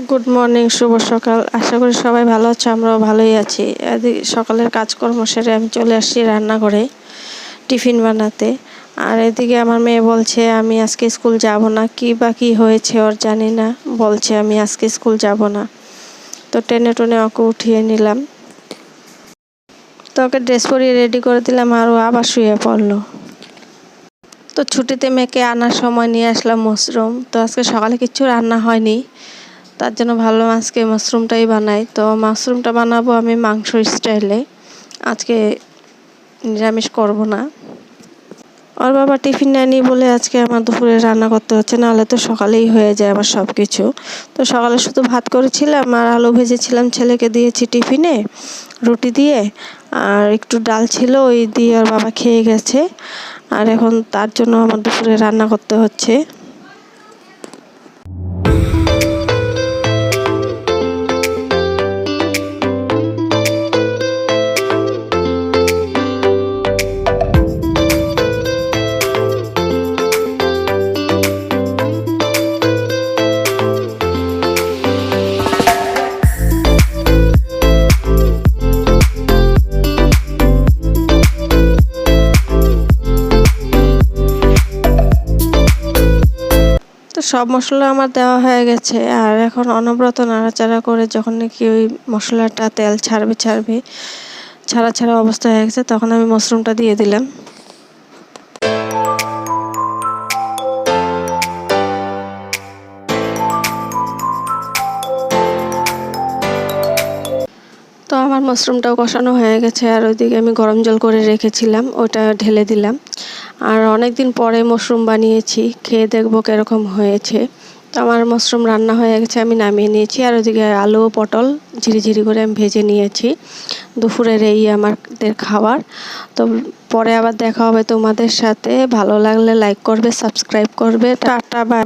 Good morning, শুভ সকাল। আশা করি সবাই ভালো আছে, আমরাও ভালোই আছি। এদিকে সকালের কাজকর্ম সেরে আমি চলে আসছি রান্নাঘরে টিফিন বানাতে। আর এদিকে আমার মেয়ে বলছে আমি আজকে স্কুল যাব না, কি হয়েছে ওর জানি না, বলছে আমি আজকে স্কুল যাব না। তো টেনে টুনে ওকে উঠিয়ে নিলাম, তো ওকে ড্রেস পরিয়ে রেডি করে দিলাম, আর ও আবার শুয়ে পড়লো। তো ছুটিতে মেয়েকে আনার সময় নিয়ে আসলাম মাশরুম। তো আজকে সকালে কিচ্ছু রান্না হয়নি, তার জন্য ভাবলাম আজকে মাশরুমটাই বানাই। তো মাশরুমটা বানাবো আমি মাংস স্টাইলে, আজকে নিরামিষ করব না। ওর বাবা টিফিন নেয়নি বলে আজকে আমার দুপুরে রান্না করতে হচ্ছে, নাহলে তো সকালেই হয়ে যায় আমার সব কিছু। তো সকালে শুধু ভাত করেছিলাম আর আলু ভেজেছিলাম, ছেলেকে দিয়েছি টিফিনে রুটি দিয়ে, আর একটু ডাল ছিল ওই দিয়ে ওর বাবা খেয়ে গেছে। আর এখন তার জন্য আমার দুপুরে রান্না করতে হচ্ছে। তো সব মশলা আমার দেওয়া হয়ে গেছে, আর এখন অনবরত নাড়াচাড়া করে যখন নাকি ওই মশলাটা তেল ছাড়বে ছাড়া অবস্থা হয়ে গেছে, তখন আমি মাশরুমটা দিয়ে দিলাম। তো আমার মাশরুমটাও কষানো হয়ে গেছে, আর ওইদিকে আমি গরম জল করে রেখেছিলাম, ওটা ঢেলে দিলাম। আর অনেক দিন পরে মাশরুম বানিয়েছি, খেয়ে দেখবো কীরকম হয়েছে। তো আমার মাশরুম রান্না হয়ে গেছে, আমি নামিয়ে নিয়েছি। আর ওইদিকে আলু পটল ঝিরিঝিরি করে আমি ভেজে নিয়েছি। দুপুরের এই আমাদের খাবার। তো পরে আবার দেখা হবে তোমাদের সাথে। ভালো লাগলে লাইক করবে, সাবস্ক্রাইব করবে। Tata, by.